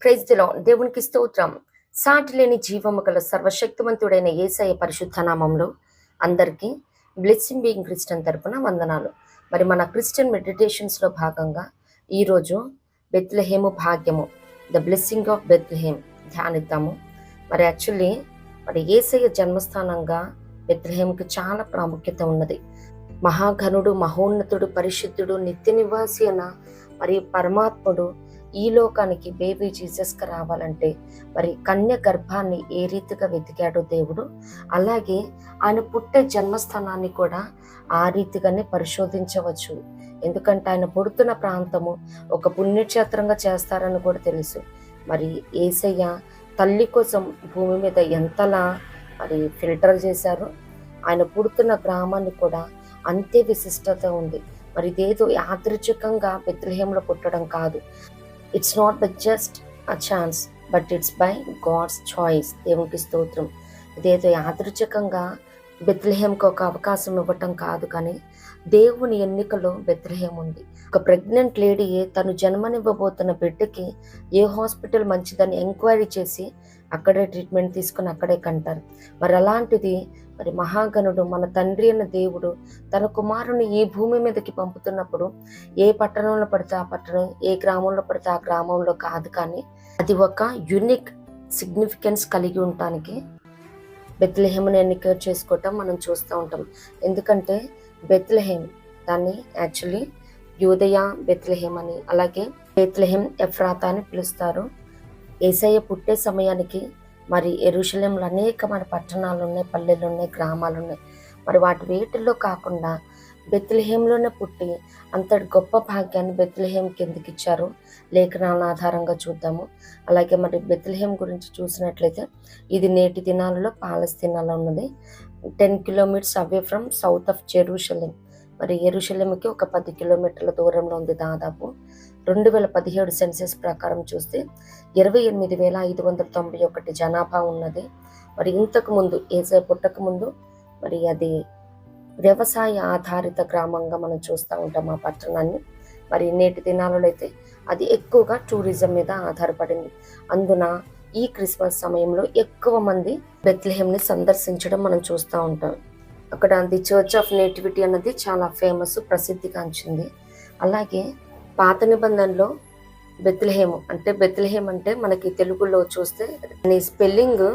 Praise the lord. దేవునికి స్తోత్రం. సాటిలేని జీవము గల సర్వశక్తిమంతుడైన యేసయ్య పరిశుద్ధ నామంలో అందరికీ బ్లెస్సింగ్ బీయింగ్ క్రిస్టియన్ తరపున వందనాలు. మరి మన క్రిస్టియన్ మెడిటేషన్స్లో భాగంగా ఈరోజు బెత్లెహేము భాగ్యము, ద బ్లెస్సింగ్ ఆఫ్ బెత్లెహేమ్ ధ్యానిద్దాము. మరి యాక్చువల్లీ యేసయ్య జన్మస్థానంగా బెత్లెహేముకి చాలా ప్రాముఖ్యత ఉన్నది. మహాఘనుడు, మహోన్నతుడు, పరిశుద్ధుడు, నిత్య నివాసి అయిన మరి పరమాత్ముడు ఈ లోకానికి బేబీ జీసస్కి రావాలంటే మరి కన్య గర్భాన్ని ఏ రీతిగా వెతికాడో దేవుడు, అలాగే ఆయన పుట్టే జన్మస్థానాన్ని కూడా ఆ రీతిగానే పరిశోధించవచ్చు. ఎందుకంటే ఆయన పుడుతున్న ప్రాంతము ఒక పుణ్యక్షేత్రంగా చేస్తారని కూడా తెలుసు. మరి యేసయ్య తల్లి కోసం భూమి మీద ఎంతలా మరి ఫిల్టర్ చేశారు. ఆయన పుడుతున్న గ్రామాన్ని కూడా అంతే విశిష్టత ఉంది. మరి ఇదేదో యాదృచ్ఛికంగా బెత్లెహేంలో పుట్టడం కాదు. It's not but just a chance, but it's by God's choice. దేవునికి స్తోత్రం. ఇదేదో యాదృచ్ఛికంగా బెత్లెహేంకి ఒక అవకాశం ఇవ్వటం కాదు, కానీ దేవుని ఎన్నికలో బెత్లెహేం ఉంది. ఒక ప్రెగ్నెంట్ లేడీ తను జన్మనివ్వబోతున్న బిడ్డకి ఏ హాస్పిటల్ మంచిదని ఎంక్వైరీ చేసి అక్కడే ట్రీట్మెంట్ తీసుకుని అక్కడే కంటారు. మరి అలాంటిది మరి మహాగణుడు మన తండ్రి అన్న దేవుడు తన కుమారుని ఈ భూమి మీదకి పంపుతున్నప్పుడు ఏ పట్టణంలో పడితే ఆ పట్టణం, ఏ గ్రామంలో పడితే ఆ గ్రామంలో కాదు, కానీ అది ఒక యూనిక్ సిగ్నిఫికెన్స్ కలిగి ఉండటానికి బెత్లెహేముని ఎన్నిక చేసుకోవటం మనం చూస్తూ ఉంటాం. ఎందుకంటే బెత్లెహేం దాన్ని యాక్చువల్లీ యూదయ బెత్లెహేం అని, అలాగే బెత్లెహేం ఎఫ్రాతా అని పిలుస్తారు. యేసయ్య పుట్టే సమయానికి మరి యెరూషలేంలో అనేకమైన పట్టణాలు ఉన్నాయి, పల్లెలు ఉన్నాయి, గ్రామాలు ఉన్నాయి. మరి వాటి వేటిల్లో కాకుండా బెత్లెహేంలోనే పుట్టి అంతటి గొప్ప భాగ్యాన్ని బెత్లెహేంకి ఎందుకు ఇచ్చారు లేఖనాల ఆధారంగా చూద్దాము. అలాగే మరి బెత్లెహేం గురించి చూసినట్లయితే ఇది నేటి దినాలలో పాలస్తీనాలో ఉన్నది. 10 kilometres away from south of Jerusalem. మరి యెరూషలేంకి ఒక 10 కిలోమీటర్ల దూరంలో ఉంది. దాదాపు 2017 సెన్సెస్ ప్రకారం చూస్తే 28,591 జనాభా ఉన్నది. మరి ఇంతకు ముందు యేసయ్య పుట్టక ముందు మరి అది వ్యవసాయ ఆధారిత గ్రామంగా మనం చూస్తూ ఉంటాం ఆ పట్టణాన్ని. మరి నేటి దినాలలో అయితే అది ఎక్కువగా టూరిజం మీద ఆధారపడింది. అందున ఈ క్రిస్మస్ సమయంలో ఎక్కువ మంది బెత్లెహేంని సందర్శించడం మనం చూస్తూ ఉంటాం. అక్కడ ది చర్చ్ ఆఫ్ నేటివిటీ అన్నది చాలా ఫేమస్, ప్రసిద్ధిగాంచింది. అలాగే పాత నిబంధనలో బెత్లెహేం అంటే మనకి తెలుగులో చూస్తే స్పెల్లింగ్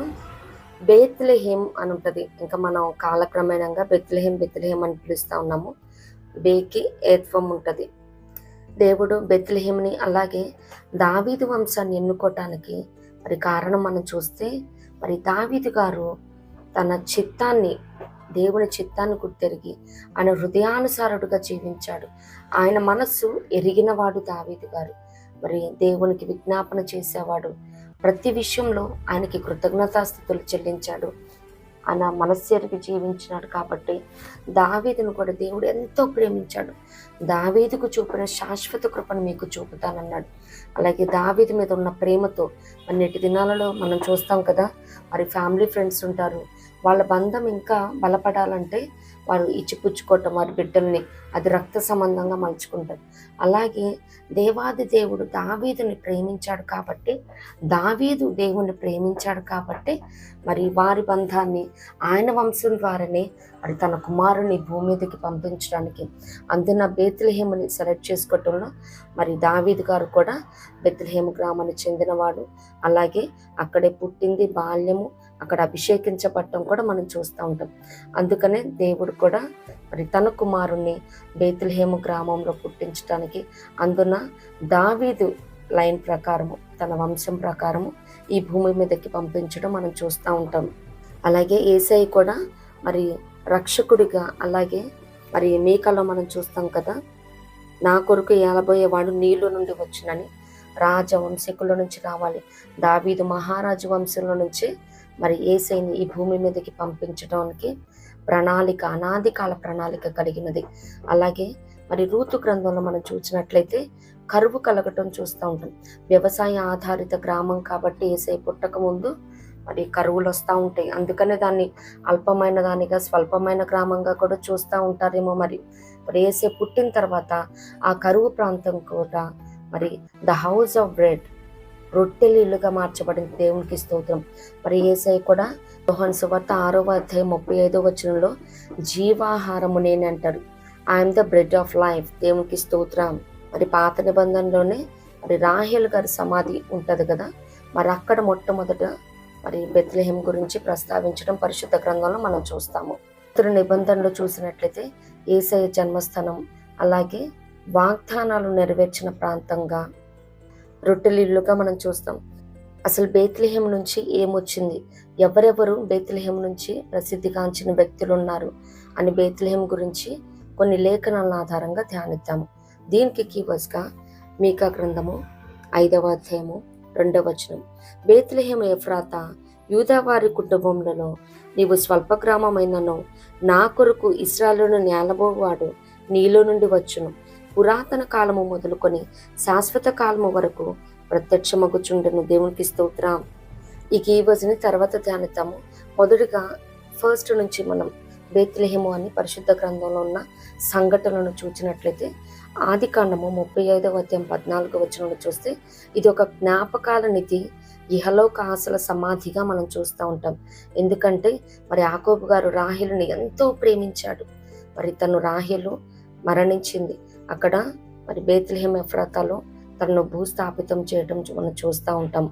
బేత్లెహేం అని ఉంటుంది. ఇంకా మనం కాలక్రమేణంగా బెత్లెహేం అని పిలుస్తూ ఉన్నాము. బేకి ఏత్వం ఉంటుంది. దేవుడు బెత్లెహేంని అలాగే దావీదు వంశాన్ని ఎన్నుకోవటానికి మరి కారణం మనం చూస్తే మరి దావీదు గారు తన చిత్తాన్ని, దేవుని చిత్తాన్ని గుర్తెరిగి ఆయన హృదయానుసారుడుగా జీవించాడు. ఆయన మనస్సు ఎరిగినవాడు దావీదు గారు. మరి దేవునికి విజ్ఞాపన చేసేవాడు. ప్రతి విషయంలో ఆయనకి కృతజ్ఞతాస్థుతులు చెల్లించాడు. ఆయన మనస్సెరిగి జీవించినాడు. కాబట్టి దావీదును కూడా దేవుడు ఎంతో ప్రేమించాడు. దావీదుకు చూపిన శాశ్వత కృపను మీకు చూపుతానన్నాడు. అలాగే దావీదు మీద ఉన్న ప్రేమతో నేటి దినాలలో మనం చూస్తాం కదా, మరి ఫ్యామిలీ ఫ్రెండ్స్ ఉంటారు. వాళ్ళ బంధం ఇంకా బలపడాలంటే వారు ఇచ్చిపుచ్చుకోవటం, వారి బిడ్డల్ని అది రక్త సంబంధంగా మలుచుకుంటారు. అలాగే దేవాది దేవుడు దావీదుని ప్రేమించాడు కాబట్టి, దావీదు దేవుణ్ణి ప్రేమించాడు కాబట్టి మరి వారి బంధాన్ని ఆయన వంశం ద్వారానే మరి తన కుమారుని భూమి మీదకి పంపించడానికి అందున బెత్లెహేముని సెలెక్ట్ చేసుకోవటంలో మరి దావీదు గారు కూడా బెత్లెహేము గ్రామానికి చెందినవాడు. అలాగే అక్కడే పుట్టింది, బాల్యము అక్కడ అభిషేకించబడటం కూడా మనం చూస్తూ ఉంటాం. అందుకనే దేవుడు కూడా మరి తన కుమారుణ్ణి బెత్లెహేము గ్రామంలో పుట్టించడానికి అందున దావీదు లైన్ ప్రకారము, తన వంశం ప్రకారము ఈ భూమి మీదకి పంపించడం మనం చూస్తూ ఉంటాం. అలాగే యేసయ్య కూడా మరి రక్షకుడిగా, అలాగే మరి మీకాలో మనం చూస్తాం కదా, నా కొరకు ఏలబోయేవాడు నీళ్ళు నుండి వచ్చినని, రాజవంశకుల నుంచి రావాలి, దావీదు మహారాజు వంశంలో నుంచి మరి యేసయ్యని ఈ భూమి మీదకి పంపించడానికి ప్రణాళిక, అనాది కాల ప్రణాళిక కలిగినది. అలాగే మరి రూతు గ్రంథంలో మనం చూసినట్లయితే కరువు కలగటం చూస్తూ ఉంటాం. వ్యవసాయ ఆధారిత గ్రామం కాబట్టి యేసయ్య పుట్టక ముందు మరి కరువులు వస్తూ ఉంటాయి. అందుకనే దాన్ని అల్పమైన దానిగా, స్వల్పమైన గ్రామంగా కూడా చూస్తూ ఉంటారేమో. మరి యేసయ్య పుట్టిన తర్వాత ఆ కరువు ప్రాంతం కూడా మరి ద హౌస్ ఆఫ్ బ్రెడ్ రొట్టెలు ఇల్లుగా మార్చబడింది. దేవునికి స్తోత్రం. మరి యేసయ్య కూడా యోహాను సువార్త 6:35 జీవాహారము నేనే అంటాడు. I'm the bread of life. దేవునికి స్తోత్రం. మరి పాత నిబంధనలోనే మరి రాహేల్ గారి సమాధి ఉంటది కదా, మరి అక్కడ మొట్టమొదట మరి బెత్లెహేం గురించి ప్రస్తావించడం పరిశుద్ధ గ్రంథంలో మనం చూస్తాము. ఇతర నిబంధనలు చూసినట్లయితే యేసయ్య జన్మస్థానం, అలాగే వాగ్దానాలు నెరవేర్చిన ప్రాంతంగా రొట్టెలిల్లుగా మనం చూస్తాం. అసలు బెత్లెహేం నుంచి ఏమొచ్చింది, ఎవరెవరు బెత్లెహేం నుంచి ప్రసిద్ధిగాంచిన వ్యక్తులు ఉన్నారు అని బెత్లెహేం గురించి కొన్ని లేఖనాల ఆధారంగా ధ్యానిద్దాము. దీనికి కీవర్డ్స్గా మీకా గ్రంథము 5:2. బెత్లెహేం ఎఫ్రాతా, యూదావారి కుటుంబములలో నీవు స్వల్ప గ్రామమైనను నా కొరకు ఇశ్రాయేలును నేలబోవాడు నీలో నుండి వచ్చును. పురాతన కాలము మొదలుకొని శాశ్వత కాలము వరకు ప్రత్యక్షమగుచుండెను. దేవునికి స్తోత్రం. ఈ కీవర్డ్స్ని తర్వాత ధ్యానిద్దాము. మొదటిగా ఫస్ట్ నుంచి మనం బెత్లెహేము అని పరిశుద్ధ గ్రంథంలో ఉన్న సంఘటనలను చూసినట్లయితే ఆదికాండము 35:14 చూస్తే ఇది ఒక జ్ఞాపకాల నిధి, ఇహలోక ఆశల సమాధిగా మనం చూస్తూ ఉంటాం. ఎందుకంటే మరి యాకోబు గారు రాహేలుని ఎంతో ప్రేమించాడు. మరి తను రాహేలు మరణించింది. అక్కడ మరి బెత్లెహేం ఎఫ్రాతాలో తనను భూస్థాపితం చేయడం మనం చూస్తూ ఉంటాం.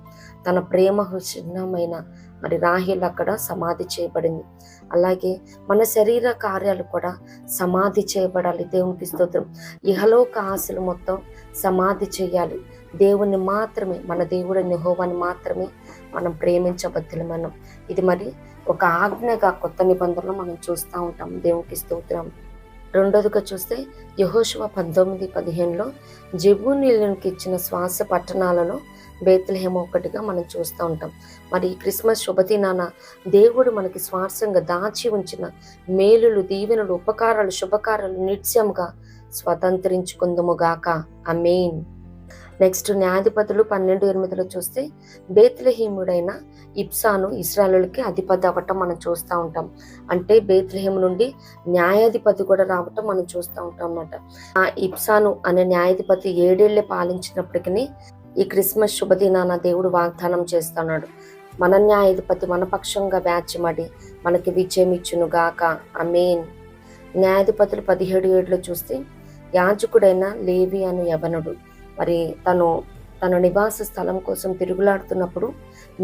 తన ప్రేమ చిహ్నమైన మరి రాహేల్ అక్కడ సమాధి చేయబడింది. అలాగే మన శరీర కార్యాలు కూడా సమాధి చేయబడాలి. దేవునికి స్తోత్రం. ఇహలోక ఆశలు మొత్తం సమాధి చేయాలి. దేవుని మాత్రమే, మన దేవుడిని యెహోవాని మాత్రమే మనం ప్రేమించబద్దులమనం. ఇది మరి ఒక ఆజ్ఞగా కొత్త నిబంధనలో మనం చూస్తూ ఉంటాం. దేవునికి స్తోత్రం. రెండోదిగా చూస్తే యెహోషువ 19:15 జెబూలూనీయులకు ఇచ్చిన శ్వాస పట్టణాలలో బెత్లెహేం ఒకటిగా మనం చూస్తూ ఉంటాం. మరి క్రిస్మస్ శుభదినాన దేవుడు మనకి స్వార్థంగా దాచి ఉంచిన మేలులు, దీవెనలు, ఉపకారాలు, శుభకారాలు నిత్యంగా స్వతంత్రించుకుందుముగాక. ఆమేన్. నెక్స్ట్ న్యాయాధిపతులు 12:8 చూస్తే బెత్లెహేముడైన ఇబ్సాను ఇశ్రాయేలుకి అధిపతి అవ్వటం మనం చూస్తూ ఉంటాం. అంటే బెత్లెహేం నుండి న్యాయాధిపతి కూడా రావటం మనం చూస్తూ ఉంటాం అన్నమాట. ఆ ఇబ్సాను అనే న్యాయాధిపతి 7 ఏళ్లే పాలించినప్పటికీ ఈ క్రిస్మస్ శుభదినాన దేవుడు వాగ్దానం చేస్తున్నాడు, మన న్యాయాధిపతి మన పక్షంగా వ్యాజ్యమడి మనకి విజయం ఇచ్చును గాక. ఆమేన్. న్యాయాధిపతులు 17:7 చూస్తే యాజకుడైన లేవి అను యవనుడు మరి తన నివాస స్థలం కోసం తిరుగులాడుతున్నప్పుడు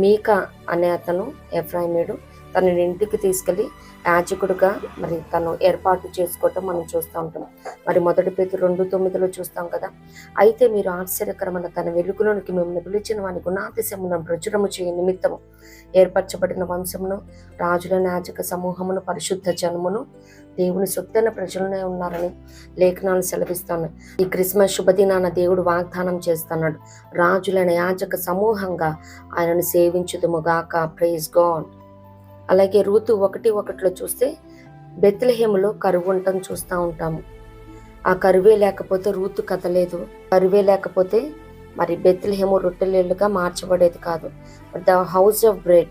మీకా అనే అతను ఎఫ్రాయిమీయుడు తనని ఇంటికి తీసుకెళ్లి యాజకుడుగా మరి తను ఏర్పాటు చేసుకోవటం మనం చూస్తూ ఉంటాం. మరి 1 పేతురు 2:9 చూస్తాం కదా, అయితే మీరు ఆశ్చర్యకరమైన తన వెలుగులోనికి మిమ్మల్ని పిలిచిన వాని గుణాతిశయములను ప్రచురము చేయ నిమిత్తము ఏర్పరచబడిన వంశమును, రాజుల యాజక సమూహమును, పరిశుద్ధ జనమును, దేవుని సొత్తైన ప్రజలనే ఉన్నారని లేఖనాలు సెలవిస్తున్నాయి. ఈ క్రిస్మస్ శుభదినాన దేవుడు వాగ్దానం చేస్తున్నాడు, రాజులైన యాజక సమూహంగా ఆయనను సేవించుదుముగాక. Praise God. అలాగే రూతు 1:1 చూస్తే బెత్లెహేములో కరువు ఉండటం చూస్తూ ఉంటాము. ఆ కరువే లేకపోతే రూతు కదలేదు. కరువే లేకపోతే మరి బెత్లెహేము రొట్టెలిల్లుగా మార్చబడేది కాదు. The house of bread.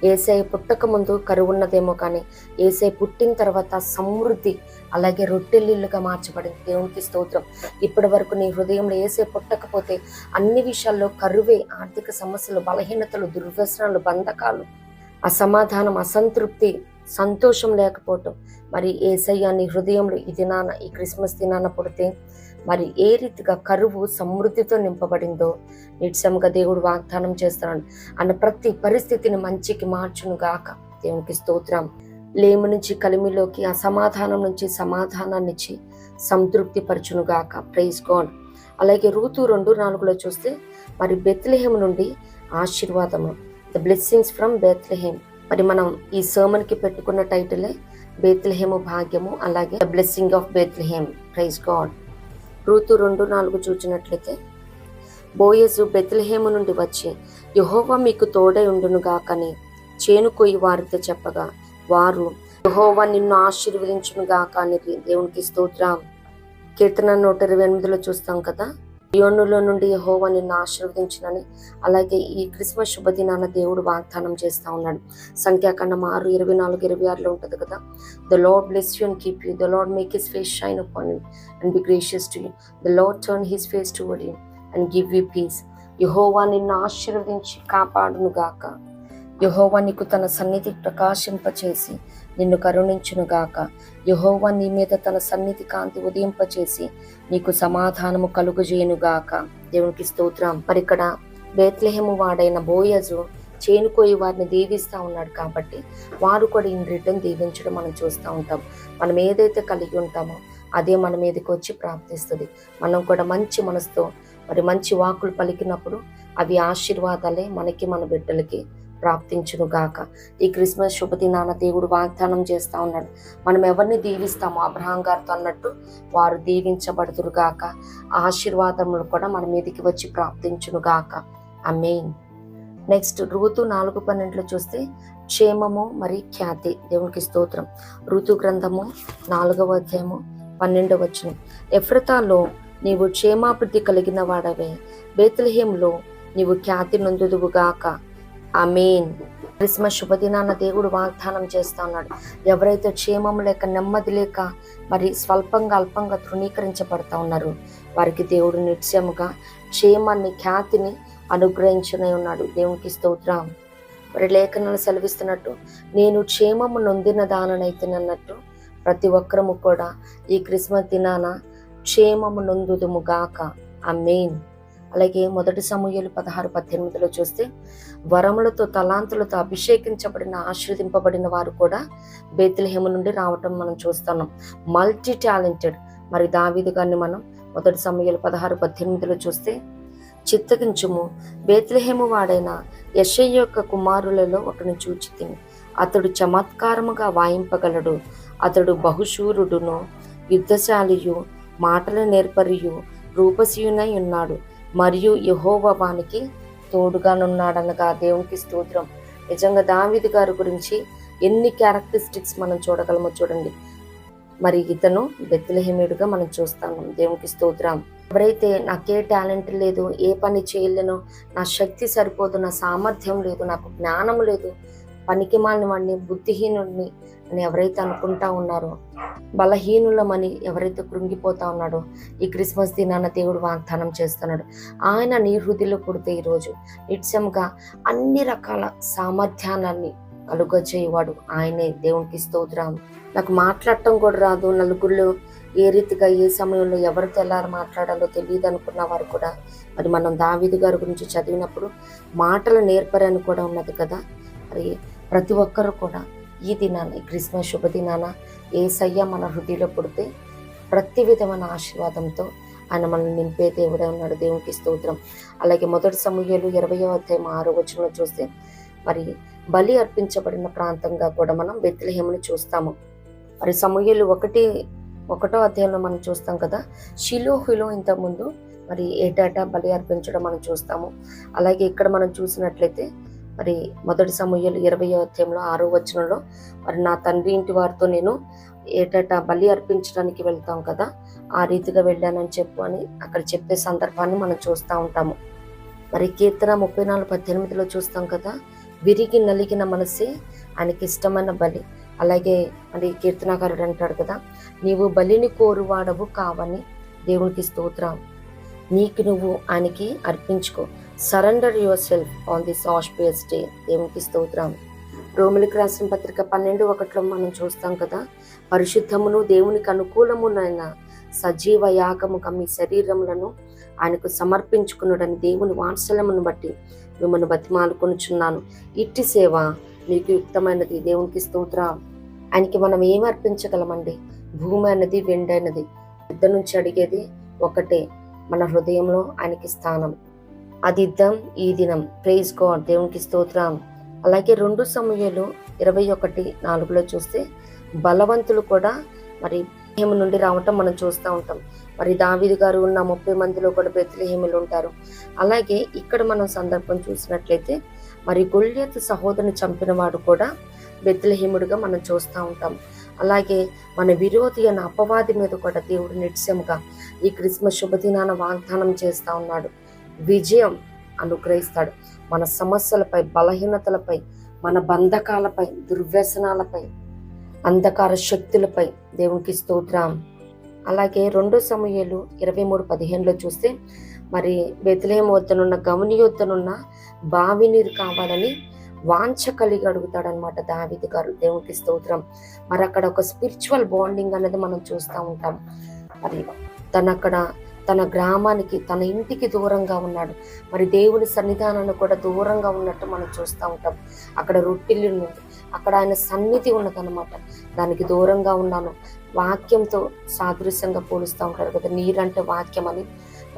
Yesayya పుట్టక ముందు కరువు ఉన్నదేమో, కానీ యేసయ్య పుట్టిన తర్వాత సమృద్ధి, అలాగే రొట్టెలిల్లుగా మార్చబడింది. దేవునికి స్తోత్రం. ఇప్పటి వరకు నీ హృదయంలో యేసయ్య పుట్టకపోతే అన్ని విషయాల్లో కరువే, ఆర్థిక సమస్యలు, బలహీనతలు, దుర్వ్యసనాలు, బంధకాలు, అసమాధానం, అసంతృప్తి, సంతోషం లేకపోవటం. మరి యేసయ్య నీ హృదయంలో ఈ దినాన, ఈ క్రిస్మస్ దినాన పుడితే మరి ఏ రీతిగా కరువు సమృద్ధితో నింపబడిందో నిత్యంగా దేవుడు వాగ్దానం చేస్తున్నాడు. అన్న ప్రతి పరిస్థితిని మంచికి మార్చును గాక. దేవునికి స్తోత్రం. లేమి నుంచి కలిమిలోకి, అసమాధానం నుంచి సమాధానాన్ని ఇచ్చి సంతృప్తి పరచును గాక. Praise God. అలాగే రూతు 2:4 చూస్తే మరి బెత్లెహేం నుండి ఆశీర్వాదము, ద బ్లెస్సింగ్స్ ఫ్రమ్ బెత్లెహేం. మరి మనం ఈ సర్మన్కి పెట్టుకున్న టైటిలే బెత్లెహేము భాగ్యము, అలాగే the blessing of Bethlehem. Praise God. రూతు 2:4 చూచినట్లయితే బోయజు బెత్లెహేము నుండి వచ్చి యెహోవా మీకు తోడై ఉండును గాకని చేను కొయ్యి వారితో చెప్పగా వారు యెహోవా నిన్ను ఆశీర్వదించును గాక అని. దేవునికి స్తోత్రం. కీర్తన 128 చూస్తాం కదా, సియోనులో నుండి యెహోవా నిన్ను ఆశీర్వదించునని. అలాగే ఈ క్రిస్మస్ శుభదినాన దేవుడు వాగ్దానం చేస్తూ ఉన్నాడు. సంఖ్యాకాండం 6:24-26 ఉంటుంది కదా, the Lord bless you and keep you, the Lord make his face shine upon you and be gracious to you, the Lord turn his face toward you and give you peace. యెహోవా నిన్ను ఆశీర్వదించి కాపాడునుగాక. యెహోవా నీకు తన సన్నిధి ప్రకాశింపచేసి నిన్ను కరుణించునుగాక. యెహోవా నీ మీద తన సన్నిధి కాంతి ఉదయింపచేసి నీకు సమాధానము కలుగజేయునుగాక. దేవునికి స్తోత్రం. మరి ఇక్కడ బేత్లెహేము వాడైన బోయజు చేనుకోయి వారిని దీవిస్తూ ఉన్నాడు కాబట్టి వారు కూడా ఇన్ రిటర్న్ దీవించడం మనం చూస్తూ ఉంటాం. మనం ఏదైతే కలిగి ఉంటామో అదే మన మీదకి వచ్చి ప్రాప్తిస్తుంది. మనం కూడా మంచి మనసుతో మరి మంచి వాక్కులు పలికినప్పుడు అవి ఆశీర్వాదాలే మనకి మన బిడ్డలకి ప్రాప్తించును గాక. ఈ క్రిస్మస్ శుభదినాన దేవుడు వాగ్దానం చేస్తూ ఉన్నాడు. మనం ఎవరిని దీవిస్తామో అబ్రహాం గారితో అన్నట్టు వారు దీవించబడుతురు గాక. ఆశీర్వాదములు కూడా మన మీదకి వచ్చి ప్రాప్తించును గాక. ఆమేన్. నెక్స్ట్ ఋతు 4:12 చూస్తే క్షేమము మరి ఖ్యాతి. దేవునికి స్తోత్రం. ఋతు గ్రంథము 4వ అధ్యాయము 12వ వచనం. ఎఫ్రతాలో నీవు క్షేమాభివృద్ధి కలిగిన వాడవే, బేత్లెహేములో నీవు ఖ్యాతి నొందుదువుగాక. ఆమేన్. క్రిస్మస్ శుభదినాన దేవుడు వాగ్దానం చేస్తా ఉన్నాడు. ఎవరైతే క్షేమం లేక నెమ్మది లేక మరి స్వల్పంగా అల్పంగా తృణీకరించబడతా ఉన్నారు వారికి దేవుడు నిత్యముగా క్షేమాన్ని ఖ్యాతిని అనుగ్రహించనే ఉన్నాడు. దేవునికి స్తోత్రం. మరి లేఖనాలు సెలవిస్తున్నట్టు నేను క్షేమము నొందిన దాననైతేనన్నట్టు ప్రతి ఒక్కరము కూడా ఈ క్రిస్మస్ దినాన క్షేమము నొందుదుముగాక. ఆమేన్. అలాగే 1 సమూయేలు 16:18 చూస్తే వరములతో తలాంతులతో అభిషేకించబడిన ఆశీర్వదింపబడిన వారు కూడా బేత్లెహేము నుండి రావటం మనం చూస్తున్నాం. మల్టీ టాలెంటెడ్ మరి దావీదు గారిని మనం 1 సమూయేలు 16:18 చూస్తే చిత్తగించుము, బేత్లెహేము వాడైన యెషయి యొక్క కుమారులలో ఒకరిని చూచితిని. అతడు చమత్కారముగా వాయింపగలడు. అతడు బహుశూరుడును యుద్ధశాలియు మాటల నేర్పరియు రూపసీయునై ఉన్నాడు. మరియు యెహోవా వానికి తోడుగానున్నాడనగా. దేవునికి స్తోత్రం. నిజంగా దావీదు గారి గురించి ఎన్ని క్యారెక్టరిస్టిక్స్ మనం చూడగలమో చూడండి. మరి ఇతను బెత్లెహేమీయుడుగా మనం చూస్తాము. దేవునికి స్తోత్రం. ఎవరైతే నాకే టాలెంట్ లేదు, ఏ పని చేయలేను, నా శక్తి సరిపోదు, నా సామర్థ్యం లేదు, నాకు జ్ఞానం లేదు, పనికిమాలిన వాడిని, బుద్ధిహీనుడిని అని ఎవరైతే అనుకుంటా ఉన్నారో, బలహీనులమని ఎవరైతే కృంగిపోతా ఉన్నాడో ఈ క్రిస్మస్ దినాన దేవుడు వాగ్దానం చేస్తున్నాడు. ఆయన నీ హృదయలో పుడితే ఈరోజు నిత్యంగా అన్ని రకాల సామర్థ్యాన్ని కలుగజేయవాడు ఆయనే. దేవునికి స్తోత్రం. నాకు మాట్లాడటం కూడా రాదు, నలుగురిలో ఏ రీతిగా ఏ సమయంలో ఎవరితో ఎలా మాట్లాడాలో తెలియదు అనుకున్న వారు కూడా మరి మనం దావీదు గారి గురించి చదివినప్పుడు మాటలు నేర్పరని కూడా ఉన్నది కదా. మరి ప్రతి ఒక్కరు కూడా ఈ దినాన ఈ క్రిస్మస్ శుభదినాన యేసయ్య మన హృదయంలో పుడితే ప్రతి విధమైన ఆశీర్వాదంతో ఆయన మనల్ని నింపే దేవుడే ఉన్నాడు. దేవునికి స్తోత్రం. అలాగే 1 సమూయేలు 20వ అధ్యాయం 6వ వచనంలో చూస్తే మరి బలి అర్పించబడిన ప్రాంతంగా కూడా మనం బెత్లెహేముని చూస్తాము. మరి సమూయేలు 1వ అధ్యాయంలో మనం చూస్తాం కదా, షిలోహులో ఇంతకుముందు మరి ఏటాటా బలి అర్పించడం మనం చూస్తాము. అలాగే ఇక్కడ మనం చూసినట్లయితే మరి 1 సమూయేలు 20వ అధ్యాయంలో 6వ వచనంలో మరి నా తండ్రి ఇంటి వారితో నేను ఏటాటా బలి అర్పించడానికి వెళ్తాం కదా, ఆ రీతిగా వెళ్ళానని చెప్పు అని అక్కడ చెప్పే సందర్భాన్ని మనం చూస్తూ ఉంటాము. మరి కీర్తన 34:18 చూస్తాం కదా, విరిగి నలిగిన మనసే ఆయనకి ఇష్టమైన బలి. అలాగే మరి కీర్తనాకారుడు అంటాడు కదా, నీవు బలిని కోరువాడవు కావని. దేవునికి స్తోత్రం. నీకు నువ్వు ఆయనకి అర్పించుకో. Surrender yourself on this auspicious day. దేవునికి స్తోత్రం. రోమిలికి రాసిన పత్రిక 12:1 మనం చూస్తాం కదా, పరిశుద్ధమును దేవునికి అనుకూలమునైన సజీవ యాగముగా మీ శరీరములను ఆయనకు సమర్పించుకున్నాడని దేవుని వాత్సల్యమును బట్టి మిమ్మల్ని బతిమాలుకొనుచున్నాను. ఇట్టి సేవ మీకు యుక్తమైనది. దేవునికి స్తోత్రం. ఆయనకి మనం ఏమి అర్పించగలమండి? భూమి అన్నది వెండి అయినది. యుద్ధ నుంచి అడిగేది ఒకటే, మన హృదయంలో ఆయనకి స్థానం. అది ఇద్దాం ఈ దినం. Praise God. దేవునికి స్తోత్రం. అలాగే 2 సమూయేలు 21:4 చూస్తే బలవంతులు కూడా మరి బెత్లెహేము నుండి రావటం మనం చూస్తూ ఉంటాం. మరి దావీదు గారు ఉన్న 30 మందిలో కూడా బెత్లెహేములు ఉంటారు. అలాగే ఇక్కడ మనం సందర్భం చూసినట్లయితే మరి గొల్యాతు సహోదరుని చంపిన వాడు కూడా బెత్లెహేముడుగా మనం చూస్తూ ఉంటాం. అలాగే మన విరోధి అయిన అపవాది మీద కూడా దేవుడు నిత్యముగా ఈ క్రిస్మస్ శుభదినాన వాగ్దానం చేస్తూ ఉన్నాడు. విజయం అనుగ్రహిస్తాడు. మన సమస్యలపై, బలహీనతలపై, మన బంధకాలపై, దుర్వ్యసనాలపై, అంధకార శక్తులపై. దేవునికి స్తోత్రం. అలాగే 2 సమూయేలు 23:15 చూస్తే మరి బెత్లెహేం వద్దనున్న గమని వద్దనున్న బావి నీరు కావాలని వాంఛ కలిగి అడుగుతాడనమాట దావీదు గారు. దేవునికి స్తోత్రం. మరి అక్కడ ఒక స్పిరిచువల్ బాండింగ్ అనేది మనం చూస్తూ ఉంటాం. మరి అక్కడ తన గ్రామానికి, తన ఇంటికి దూరంగా ఉన్నాడు. మరి దేవుని సన్నిధానాన్ని కూడా దూరంగా ఉన్నట్టు మనం చూస్తూ ఉంటాం. అక్కడ రొట్టెలు ఉన్నది, అక్కడ ఆయన సన్నిధి ఉన్నదన్నమాట. దానికి దూరంగా ఉన్నాను. వాక్యంతో సాదృశ్యంగా పోలుస్తూ ఉంటారు కదా, నీరంటే వాక్యం అని.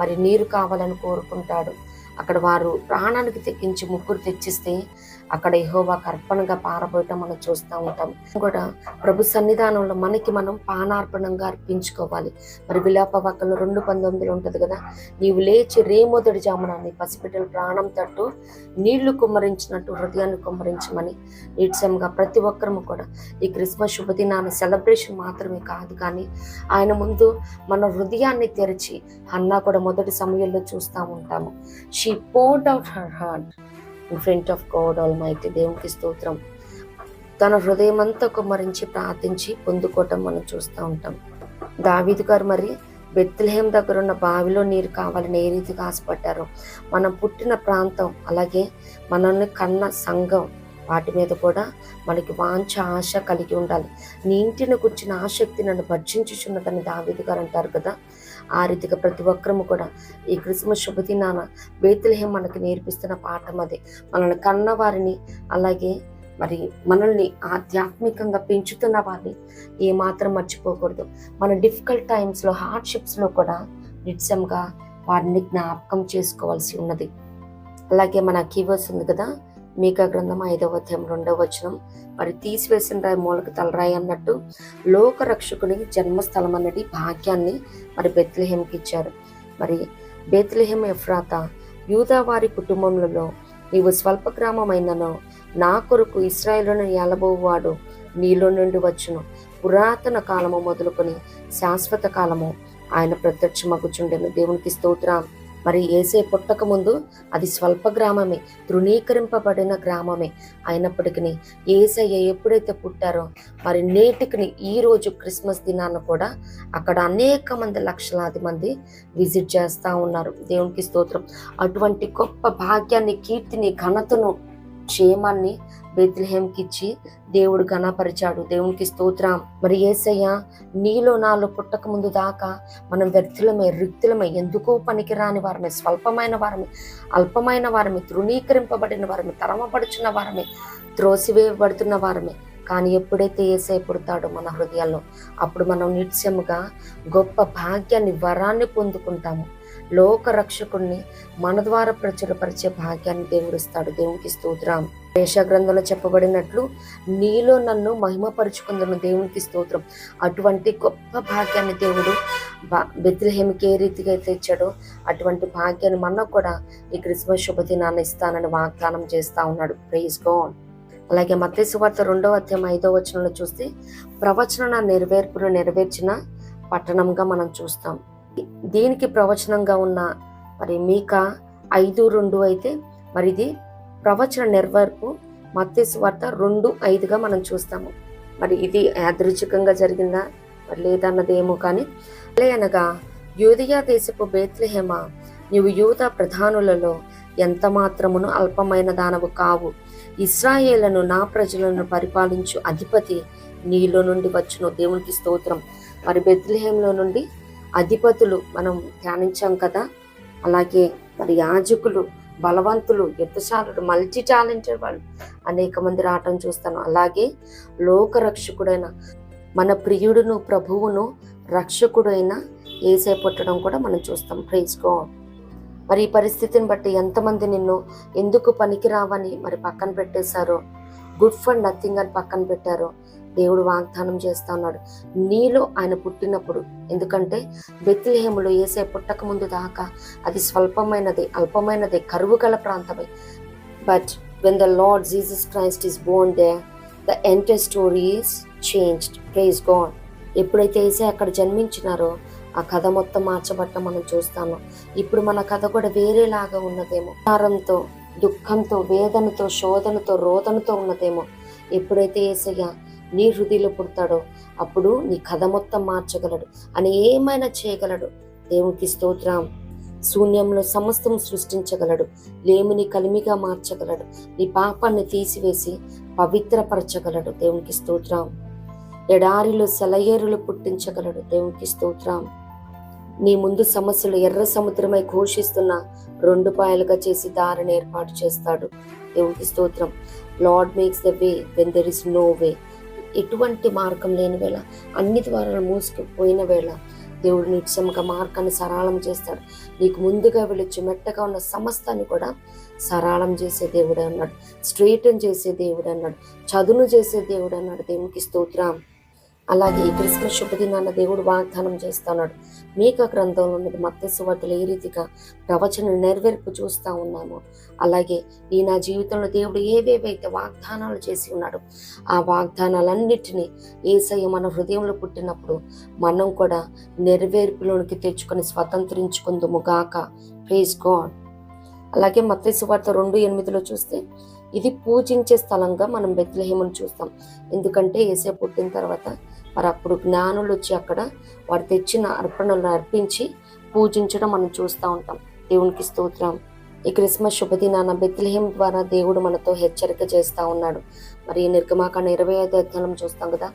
మరి నీరు కావాలని కోరుకుంటాడు. అక్కడ వారు ప్రాణానికి తెగించి ముగ్గురు తెచ్చిస్తే అక్కడ యెహోవాకు అర్పణగా పారబోయటం మనం చూస్తూ ఉంటాం. కూడా ప్రభు సన్నిధానంలో మనకి మనం పానార్పణంగా అర్పించుకోవాలి. మరి విలాప వాక్యంలో 2:19 ఉంటుంది కదా, నీవు లేచి రేమొదటి జామున నీ పసిబిడ్డల ప్రాణం తట్టు నీళ్లు కుమ్మరించినట్టు హృదయాన్ని కుమ్మరించమని నీట్సంగా ప్రతి ఒక్కరము కూడా ఈ క్రిస్మస్ శుభదినాన్ని సెలబ్రేషన్ మాత్రమే కాదు, కానీ ఆయన ముందు మన హృదయాన్ని తెరిచి, హన్నా కూడా మొదటి సమయంలో చూస్తూ ఉంటాము. She poured out her heart in front of God Almighty. దేవునికి స్తోత్రం. తన హృదయం అంతా కుమ్మరించి ప్రార్థించి పొందుకోవటం మనం చూస్తూ ఉంటాం. దావీదు గారు మరి బెత్లెహేం దగ్గర ఉన్న బావిలో నీరు కావాలని ఏ రీతిగా ఆశపడ్డారో, మనం పుట్టిన ప్రాంతం అలాగే మనల్ని కన్న సంఘం వాటి మీద కూడా మనకి వాంఛ ఆశ కలిగి ఉండాలి. నీ ఇంటిని కూర్చున్న ఆసక్తి నన్ను భర్జించుచున్నదని దావీదు గారు అంటారు కదా. ఆ రీతిగా ప్రతి ఒక్కరము కూడా ఈ క్రిస్మస్ శుభదినాన బెత్లెహేం మనకి నేర్పిస్తున్న పాఠం అదే. మనల్ని కన్న వారిని అలాగే మరి మనల్ని ఆధ్యాత్మికంగా పెంచుతున్న వారిని ఏమాత్రం మర్చిపోకూడదు. మన డిఫికల్ట్ టైమ్స్లో, హార్డ్షిప్స్లో కూడా నిత్యంగా వారిని జ్ఞాపకం చేసుకోవాల్సి ఉన్నది. అలాగే మన కీవర్డ్స్ ఉంది కదా, మీకా గ్రంథం 5వ అధ్యాయం 2వ వచనం, మరి తీసివేసిన రాయి మూలకు తలరాయి అన్నట్టు లోక రక్షకునికి జన్మస్థలం అన్నది భాగ్యాన్ని మరి బెత్లెహేంకి ఇచ్చారు. మరి బెత్లెహేం ఎఫ్రాతా, యూదా వారి కుటుంబములలో నీవు స్వల్ప గ్రామమైనను నా కొరకు ఇశ్రాయేలును ఏలబోవాడు నీలో నుండి వచ్చును. పురాతన కాలము మొదలుకొని శాశ్వత కాలము ఆయన ప్రత్యక్షమగుచుండెను. దేవునికి స్తోత్రం. మరి యేసే పుట్టక ముందు అది స్వల్ప గ్రామమే, తృణీకరింపబడిన గ్రామమే. అయినప్పటికీ యేసయ్య ఎప్పుడైతే పుట్టారో మరి నేటికి ఈ రోజు క్రిస్మస్ దినాన్ని కూడా అక్కడ అనేక మంది, లక్షలాది మంది విజిట్ చేస్తూ ఉన్నారు. దేవునికి స్తోత్రం. అటువంటి గొప్ప భాగ్యాన్ని, కీర్తిని, ఘనతను, క్షేమాన్ని బెత్లెహేంకి ఇచ్చి దేవుడు ఘనపరిచాడు. దేవునికి స్తోత్రం. మరి యేసయ్య నీలో నాలో పుట్టక ముందు దాకా మనం వ్యర్థులమే, రిక్తులమే, ఎందుకో పనికిరాని వారమే, స్వల్పమైన వారమే, అల్పమైన వారమే, తృణీకరింపబడిన వారమే, తరమపడుచున్న వారమే, త్రోసివేయబడుతున్న వారమే. కానీ ఎప్పుడైతే యేసయ్య పుడతాడో మన హృదయాల్లో, అప్పుడు మనం నిత్యముగా గొప్ప భాగ్యాన్ని, వరాన్ని పొందుకుంటాము. లోక రక్షకుడిని మన ద్వారా ప్రచురపరిచే భాగ్యాన్ని దేవుడు ఇస్తాడు. దేవునికి స్తోత్రం. యెషయా గ్రంథంలో చెప్పబడినట్లు నీలో నన్ను మహిమపరుచుకుందును. దేవునికి స్తోత్రం. అటువంటి గొప్ప భాగ్యాన్ని దేవుడు బెత్లెహేంకి ఏ రీతిగా అయితే ఇచ్చాడో అటువంటి భాగ్యాన్ని మనకు కూడా ఈ క్రిస్మస్ శుభదినాన్ని ఇస్తానని వాగ్దానం చేస్తా ఉన్నాడు. Praise God. అలాగే మత్తయి సువార్త 2వ అధ్యాయం 5వ వచనంలో చూస్తే ప్రవచన నెరవేర్పును నెరవేర్చిన పట్టణంగా మనం చూస్తాం. దీనికి ప్రవచనంగా ఉన్న మరి మీకా 5:2 అయితే మరి ఇది ప్రవచన నెరవేర్పు మత్తయి సువార్త 2:5గా మనం చూస్తాము. మరి ఇది యాదృచ్ఛికంగా జరిగిందా మరి లేదన్నదేమో, కానీ అనగా యూదయ దేశపు బెత్లెహేమా, నీవు యూదా ప్రధానులలో ఎంత మాత్రమును అల్పమైన దానవు కావు. ఇశ్రాయేలును నా ప్రజలను పరిపాలించు అధిపతి నీలో నుండి వచ్చును. దేవునికి స్తోత్రం. మరి బెత్లెహేంలో నుండి అధిపతులు మనం ధ్యానించాం కదా. అలాగే మరి యాజకులు, బలవంతులు, యుద్ధశాలుడు, మల్టీ టాలెంటెడ్ వాళ్ళు అనేక మంది రావటం చూస్తాను. అలాగే లోకరక్షకుడైన మన ప్రియుడును, ప్రభువును, రక్షకుడైన యేసయ్య పుట్టడం కూడా మనం చూస్తాం. Praise God. మరి ఈ పరిస్థితిని బట్టి ఎంతమంది నిన్ను ఎందుకు పనికిరావని మరి పక్కన పెట్టేశారో, గుడ్ ఫర్ నథింగ్ అని పక్కన పెట్టారో దేవుడు వాగ్దానం చేస్తా ఉన్నాడు నీలో ఆయన పుట్టినప్పుడు. ఎందుకంటే బెత్లెహేములో యేసయ్య పుట్టక ముందు దాకా అది స్వల్పమైనది, అల్పమైనది, కరువు గల ప్రాంతమే. But when the Lord Jesus Christ is born there, the entire story is changed. Praise God. ఎప్పుడైతే యేసయ్య అక్కడ జన్మించినారో ఆ కథ మొత్తం మార్చబట్టం మనం చూస్తాము. ఇప్పుడు మన కథ కూడా వేరేలాగా ఉన్నదేమో, భారంతో, దుఃఖంతో, వేదనతో, శోధనతో, రోదనతో ఉన్నదేమో. ఎప్పుడైతే యేసయ్య నీ హృదయంలో పుడతాడో అప్పుడు నీ కథ మొత్తం మార్చగలడు, అని ఏమైనా చేయగలడు. దేవునికి స్తోత్రం. శూన్యంలో సమస్తం సృష్టించగలడు. లేమిని కలిమిగా మార్చగలడు. నీ పాపాన్ని తీసివేసి పవిత్రపరచగలడు. దేవునికి స్తోత్రం. ఎడారిలో సెలయేరులు పుట్టించగలడు. దేవునికి స్తోత్రం. నీ ముందు సమస్యలు ఎర్ర సముద్రమై ఘోషిస్తున్న 2 పాయలుగా చేసి దారిని ఏర్పాటు చేస్తాడు. దేవునికి స్తోత్రం. Lord makes the way when there is no way. ఎటువంటి మార్గం లేని వేళ, అన్ని ద్వారాలు మూసుకుపోయిన వేళ దేవుడు నిశ్చయముగా మార్గాన్ని సరళం చేస్తాడు. నీకు ముందుగా వెళ్ళొచ్చు మెట్టగా ఉన్న సమస్తాన్ని కూడా సరళం చేసే దేవుడు అన్నాడు. స్ట్రైటన్ చేసే దేవుడు అన్నాడు. చదును చేసే దేవుడు అన్నాడు. దేవునికి స్తోత్రం. అలాగే ఈ క్రిస్మస్ శుభదినాన్న దేవుడు వాగ్దానం చేస్తున్నాడు. మీకా గ్రంథంలో ఉన్నది మత్తయి సువార్తలో ఏ రీతిగా ప్రవచన నెరవేర్పు చూస్తూ ఉన్నామో, అలాగే ఈ నా జీవితంలో దేవుడు ఏవేవైతే వాగ్దానాలు చేసి ఉన్నాడు, ఆ వాగ్దానాలన్నిటినీ యేసయ్య మన హృదయంలో పుట్టినప్పుడు మనం కూడా నెరవేర్పులోనికి తెచ్చుకొని స్వతంత్రించుకుందుము గాక. Praise God. అలాగే మత్తయి సువార్త 2:8 చూస్తే ఇది పూజించే స్థలంగా మనం బెత్లెహేమును చూస్తాం. ఎందుకంటే యేసయ్య పుట్టిన తర్వాత మరి అప్పుడు జ్ఞానులు వచ్చి అక్కడ వారు తెచ్చిన అర్పణలను అర్పించి పూజించడం మనం చూస్తూ ఉంటాం. దేవునికి స్తోత్రం. ఈ క్రిస్మస్ శుభదినాన బెత్లెహేం ద్వారా దేవుడు మనతో హెచ్చరిక చేస్తూ ఉన్నాడు. మరి నిర్గమాకాండ 25వ అధ్యాయం చూస్తాం కదా.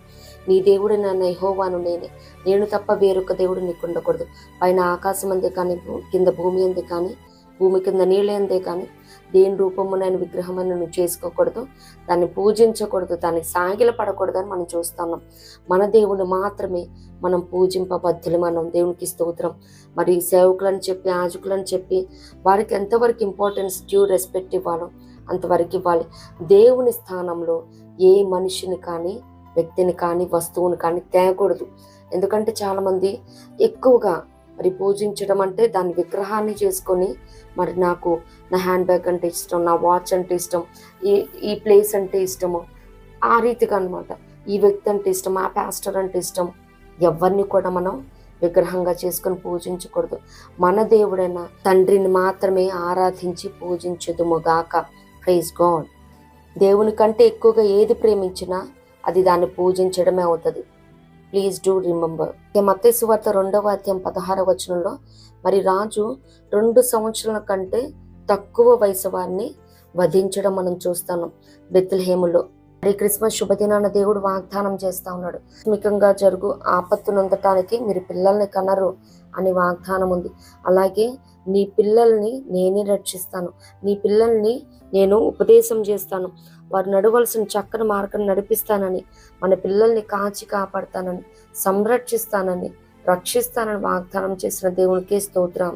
నీ దేవుడు నన్ను యెహోవాను నేనే, నేను తప్ప వేరొక దేవుడు నీకు ఉండకూడదు. పైన ఆకాశం అందే కానీ, కింద భూమి అందే కానీ, భూమి కింద నీళ్ళే అందే కానీ దేని రూపమునైన విగ్రహమని నువ్వు చేసుకోకూడదు, దాన్ని పూజించకూడదు, దానికి సాగిల పడకూడదు అని మనం చూస్తున్నాం. మన దేవుని మాత్రమే మనం పూజింపబద్ధులు. మనం దేవునికి స్తోత్రం. మరి సేవకులని చెప్పి, యాజకులని చెప్పి వారికి ఎంతవరకు ఇంపార్టెన్స్ డ్యూ రెస్పెక్ట్ ఇవ్వాలో అంతవరకు ఇవ్వాలి. దేవుని స్థానంలో ఏ మనిషిని కానీ, వ్యక్తిని కానీ, వస్తువుని కానీ తేకూడదు. ఎందుకంటే చాలామంది ఎక్కువగా మరి పూజించడం అంటే దాని విగ్రహాన్ని చేసుకొని, మరి నాకు నా హ్యాండ్ బ్యాగ్ అంటే ఇష్టం, నా వాచ్ అంటే ఇష్టం, ఈ ప్లేస్ అంటే ఇష్టము, ఆ రీతిగా అనమాట. ఈ వ్యక్తి అంటే ఇష్టం, ఆ పాస్టర్ అంటే ఇష్టం. ఎవరిని కూడా మనం విగ్రహంగా చేసుకొని పూజించకూడదు. మన దేవుడైన తండ్రిని మాత్రమే ఆరాధించి పూజించుదుముగాక. Praise God. దేవుని కంటే ఎక్కువగా ఏది ప్రేమించినా అది దాన్ని పూజించడమే అవుతుంది. Please do remember. మత్తయి సువార్త 2వ అధ్యాయం 16వ వచనంలో మరి రాజు 2 సంవత్సరాల కంటే తక్కువ వయసు వారిని వధించడం మనం చూస్తాను బెత్లెహేములో. మరి క్రిస్మస్ శుభదినాన దేవుడు వాగ్దానం చేస్తా ఉన్నాడు. ఆత్మికంగా జరుగు ఆపత్తు నొందటానికి మీరు పిల్లల్ని కనరు అని వాగ్దానం ఉంది. అలాగే నీ పిల్లల్ని నేనే రక్షిస్తాను, నీ పిల్లల్ని నేను ఉపదేశం చేస్తాను, వారు నడవలసిన చక్కని మార్గం నడిపిస్తానని, మన పిల్లల్ని కాచి కాపాడుతానని, సంరక్షిస్తానని, రక్షిస్తానని వాగ్దానం చేసిన దేవునికే స్తోత్రం.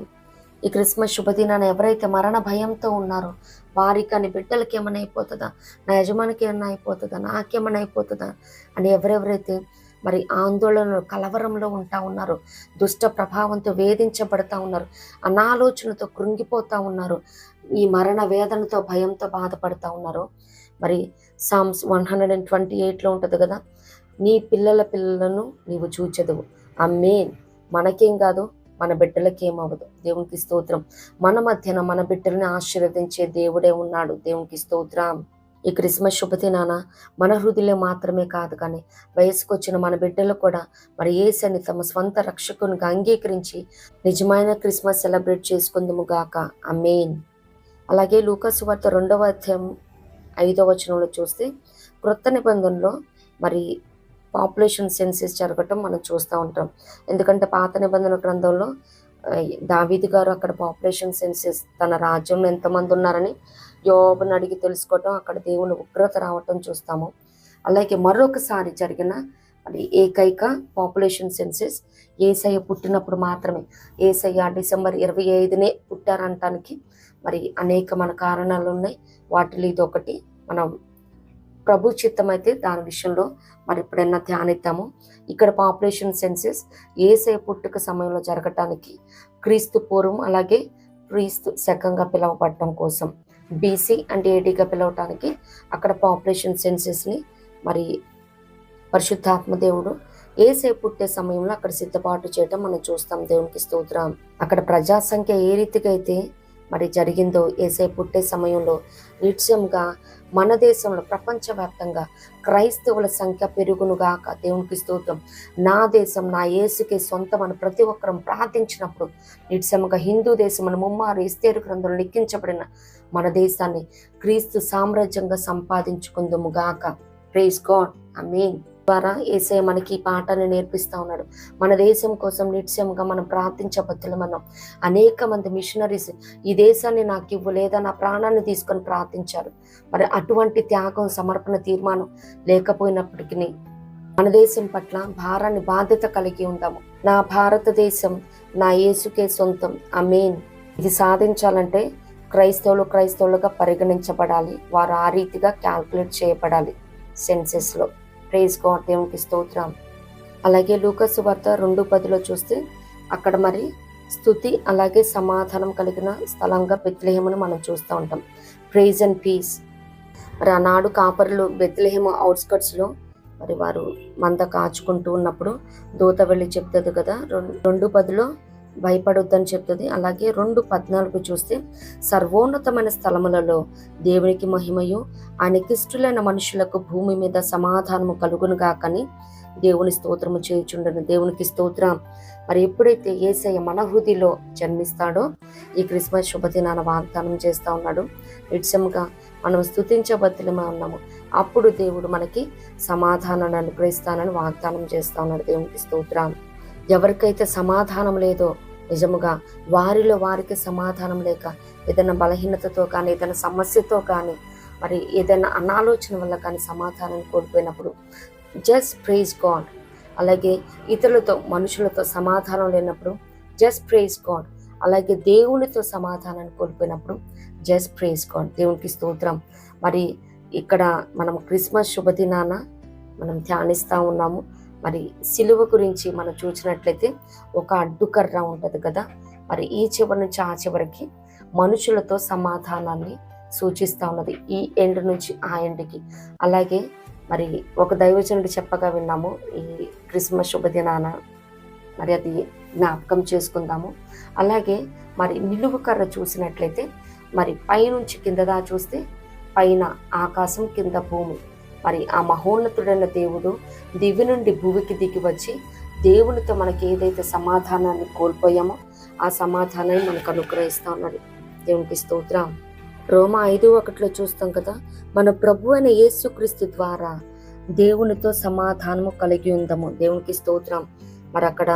ఈ క్రిస్మస్ శుభదినాన ఎవరైతే మరణ భయంతో ఉన్నారో వారికి కానీ బిడ్డలకి ఏమైనా అయిపోతుందా, నా యజమానికి ఏమైనా అయిపోతుందా, నాకేమైనా అయిపోతుందా అని ఎవరెవరైతే మరి ఆందోళన కలవరంలో ఉంటా ఉన్నారు, దుష్ట ప్రభావంతో వేధించబడతా ఉన్నారు, అనాలోచనతో కృంగిపోతా ఉన్నారు, ఈ మరణ వేదనతో భయంతో బాధపడతా ఉన్నారు. మరి సామ్స్ 128లో ఉంటుంది కదా, నీ పిల్లల పిల్లలను నీవు చూచెదవు. ఆమేన్. మనకేం కాదు, మన బిడ్డలకి ఏమవ్వదు. దేవునికి స్తోత్రం. మన మధ్యన మన బిడ్డల్ని ఆశీర్వదించే దేవుడే ఉన్నాడు. దేవునికి స్తోత్రం. ఈ క్రిస్మస్ శుభదినాన మన హృదయంలో మాత్రమే కాదు కానీ వయసుకు వచ్చిన మన బిడ్డలు కూడా మరి యేసుని తమ స్వంత రక్షకునిగా అంగీకరించి నిజమైన క్రిస్మస్ సెలబ్రేట్ చేసుకుందుము గాక. ఆమేన్. అలాగే లూకా సువార్త 2వ అధ్యాయం 5వ వచనంలో చూస్తే క్రొత్త నిబంధనలో మరి పాపులేషన్ సెన్సెస్ జరగటం మనం చూస్తూ ఉంటాం. ఎందుకంటే పాత నిబంధన గ్రంథంలో దావీదు గారు అక్కడ పాపులేషన్ సెన్సెస్ తన రాజ్యంలో ఎంతమంది ఉన్నారని యోబుని అడిగి తెలుసుకోవటం, అక్కడ దేవుని ఉగ్రత రావటం చూస్తాము. అలాగే మరొకసారి జరిగిన మరి ఏకైక పాపులేషన్ సెన్సెస్ యేసయ్య పుట్టినప్పుడు మాత్రమే. యేసయ్య డిసెంబర్ 25నే పుట్టారంటానికి మరి అనేక మన కారణాలు ఉన్నాయి. వాటిలో ఇది ఒకటి. మనం ప్రభు చిత్తం అయితే దాని విషయంలో మరి ఎప్పుడైనా ధ్యానిద్దాము. ఇక్కడ పాపులేషన్ సెన్సెస్ యేసయ్య పుట్టుక సమయంలో జరగటానికి క్రీస్తు పూర్వం అలాగే క్రీస్తు శకంగా పిలువబడటం కోసం బీసీ అండ్ ఏడీగా పిలవటానికి అక్కడ పాపులేషన్ సెన్సెస్ని మరి పరిశుద్ధాత్మ దేవుడు యేసయ్య పుట్టే సమయంలో అక్కడ సిద్ధపాటు చేయటం మనం చూస్తాం. దేవునికి స్తోత్రం. అక్కడ ప్రజా సంఖ్య ఏ రీతిగా అయితే మరి జరిగిందో, యేసయ్య పుట్టే సమయంలో నిత్యంగా మన దేశంలో ప్రపంచవ్యాప్తంగా క్రైస్తవుల సంఖ్య పెరుగునుగాక. దేవునికి స్తోత్రం. నా దేశం నా యేసుకే సొంతం అని ప్రతి ఒక్కరం ప్రార్థించినప్పుడు నిత్యముగా హిందూ దేశం అని ముమ్మారు ఎస్తేరు గ్రంథంలో లిఖించబడిన మన దేశాన్ని క్రీస్తు సామ్రాజ్యంగా సంపాదించుకుందుముగాక. Praise God. ఆమేన్. ద్వారా యేసయ్య మనకి ఈ పాఠాన్ని నేర్పిస్తా ఉన్నాడు. మన దేశం కోసం నిత్యంగా మనం ప్రార్థించబద్దులు. మనం అనేక మంది మిషనరీస్ ఈ దేశాన్ని నాకు ఇవ్వు లేదా నా ప్రాణాన్ని తీసుకొని ప్రార్థించారు. మరి అటువంటి త్యాగం, సమర్పణ, తీర్మానం లేకపోయినప్పటికీ మన దేశం పట్ల భారాన్ని, బాధ్యత కలిగి ఉందాము. నా భారతదేశం నా యేసుకే సొంతం. ఆమేన్. ఇది సాధించాలంటే క్రైస్తవులుగా పరిగణించబడాలి. వారు ఆ రీతిగా క్యాల్కులేట్ చేయబడాలి సెన్సెస్లో. Praise God. దేవునికి స్తోత్రం. అలాగే లూకాసు సువార్త 2:10 చూస్తే అక్కడ మరి స్తుతి అలాగే సమాధానం కలిగిన స్థలంగా బెత్లెహేమును మనం చూస్తూ ఉంటాం. Praise and peace. మరి ఆనాడు కాపరులు బెత్లెహేము అవుట్స్కట్స్లో మరి వారు మంద కాచుకుంటూ ఉన్నప్పుడు దూత వెళ్ళి చెప్తుంది కదా, 2:10 భయపడొద్దని చెప్తుంది. అలాగే 2:14 చూస్తే సర్వోన్నతమైన స్థలములలో దేవునికి మహిమయు ఆయనకిష్టులైన మనుషులకు భూమి మీద సమాధానము కలుగును గాకని దేవుని స్తోత్రము చేయుచుండను. దేవునికి స్తోత్రం. మరి ఎప్పుడైతే యేసయ్య మన హృదయలో జన్మిస్తాడో ఈ క్రిస్మస్ శుభదినాన వాగ్దానం చేస్తూ ఉన్నాడు. నిత్యముగా మనం స్తుతించబద్దులమే ఉన్నాము. అప్పుడు దేవుడు మనకి సమాధానాన్ని అనుగ్రహిస్తానని వాగ్దానం చేస్తూ ఉన్నాడు. దేవునికి స్తోత్రం. ఎవరికైతే సమాధానం లేదో నిజముగా వారికి సమాధానం లేక ఏదైనా బలహీనతతో కానీ, ఏదైనా సమస్యతో కానీ, మరి ఏదైనా అనాలోచన వల్ల కానీ సమాధానం కోల్పోయినప్పుడు జస్ట్ ప్రైజ్ గాడ్. అలాగే ఇతరులతో, మనుషులతో సమాధానం లేనప్పుడు జస్ట్ ప్రైజ్ గాడ్. అలాగే దేవునితో సమాధానాన్ని కోల్పోయినప్పుడు జస్ట్ ప్రైజ్ గాడ్. దేవునికి స్తోత్రం. మరి ఇక్కడ మనం క్రిస్మస్ శుభదినాన మనం ధ్యానిస్తూ ఉన్నాము. మరి సిలువ గురించి మనం చూసినట్లయితే ఒక అడ్డుకర్ర ఉంటుంది కదా, మరి ఈ చివరి నుంచి ఆ చివరికి మనుషులతో సమాధానాన్ని సూచిస్తూ ఉన్నది, ఈ ఎండ్ నుంచి ఆ ఎండ్కి. అలాగే మరి ఒక దైవజనుడు చెప్పగా విన్నాము ఈ క్రిస్మస్ శుభదినాన. మరి అది జ్ఞాపకం చేసుకుందాము. అలాగే మరి నిలువు కర్ర చూసినట్లయితే మరి పైనుంచి కిందదా చూస్తే పైన ఆకాశం, కింద భూమి. మరి ఆ మహోన్నతుడైన దేవుడు దివి నుండి భూమికి దిగి వచ్చి దేవునితో మనకి ఏదైతే సమాధానాన్ని కోల్పోయామో ఆ సమాధానాన్ని మనకు అనుగ్రహిస్తూ ఉన్నాడు. దేవునికి స్తోత్రం. రోమా 5:1 చూస్తాం కదా, మన ప్రభు అయిన యేసుక్రీస్తు ద్వారా దేవునితో సమాధానము కలిగి ఉందాము. దేవునికి స్తోత్రం. మరి అక్కడ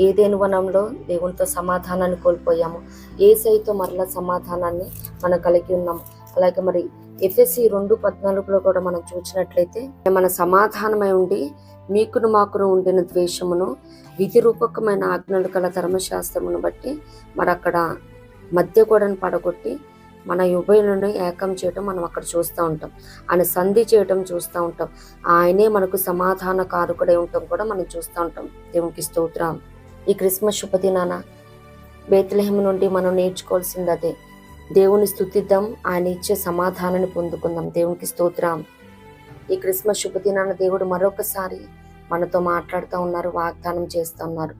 ఏదైనా వనంలో దేవునితో సమాధానాన్ని కోల్పోయాము, యేసయ్యతో మరలా సమాధానాన్ని మనం కలిగి ఉన్నాము. అలాగే మరి ఎఫెసీ 2:14 కూడా మనం చూసినట్లయితే మన సమాధానమై ఉండి మీకును మాకును ఉండిన ద్వేషమును విధి రూపకమైన ఆజ్ఞలు కల ధర్మశాస్త్రమును బట్టి మరి అక్కడ మధ్య గోడను పడగొట్టి మన ఉభయులను ఏకం చేయటం మనం అక్కడ చూస్తూ ఉంటాం. ఆయన సంధి చేయటం చూస్తూ ఉంటాం. ఆయనే మనకు సమాధాన కారకుడై ఉండటం కూడా మనం చూస్తూ ఉంటాం. దేవునికి స్తోత్రం. ఈ క్రిస్మస్ శుభదినాన బెత్లెహేము నుండి మనం నేర్చుకోవాల్సింది అదే. దేవుని స్తుతిద్దాం, ఆయన ఇచ్చే సమాధానాన్ని పొందుకుందాం. దేవునికి స్తోత్రం. ఈ క్రిస్మస్ శుభదినాన దేవుడు మరొకసారి మనతో మాట్లాడుతూ ఉన్నారు, వాగ్దానం చేస్తూ ఉన్నారు.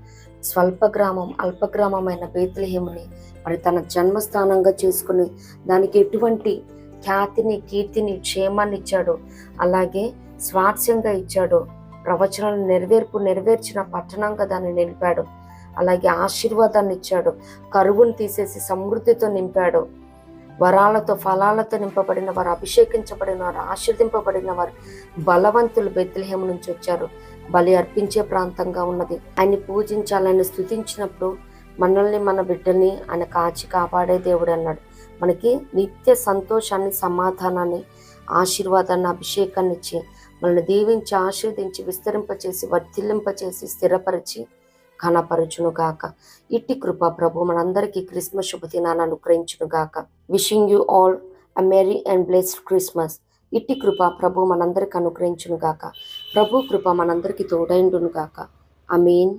స్వల్ప గ్రామం, అల్పగ్రామమైన బెత్లెహేముని మరి తన జన్మస్థానంగా చేసుకుని దానికి ఎటువంటి ఖ్యాతిని, కీర్తిని, క్షేమాన్ని ఇచ్చాడో, అలాగే స్వాస్థ్యంగా ఇచ్చాడో, ప్రవచనాలను నెరవేర్చిన పట్టణంగా దాన్ని నిలిపాడు. అలాగే ఆశీర్వాదాన్ని ఇచ్చాడు, కరువును తీసేసి సమృద్ధితో నింపాడు. వరాలతో, ఫలాలతో నింపబడిన వారు, అభిషేకించబడిన వారు, ఆశీర్దింపబడిన వారు, బలవంతులు బెత్లెహేము నుంచి వచ్చారు. బలి అర్పించే ప్రాంతంగా ఉన్నది. ఆయన్ని పూజించాలని స్తుతించినప్పుడు మనల్ని, మన బిడ్డల్ని ఆయన కాచి కాపాడే దేవుడు అన్నాడు. మనకి నిత్య సంతోషాన్ని, సమాధానాన్ని, ఆశీర్వాదాన్ని, అభిషేకాన్ని ఇచ్చి మనల్ని దీవించి, ఆశీర్దించి, విస్తరింపచేసి, వర్ధిల్లింపచేసి, స్థిరపరిచి ఘనపరచును గాక. ఇట్టి కృప ప్రభు మనందరికీ క్రిస్మస్ శుభదినాన్ని అనుగ్రహించును గాక. Wishing you all a merry and blessed Christmas. ఇట్టి కృప ప్రభు మనందరికి అనుగ్రహించును గాక. ప్రభు కృప మనందరికీ తోడైండును గాక. ఆమేన్.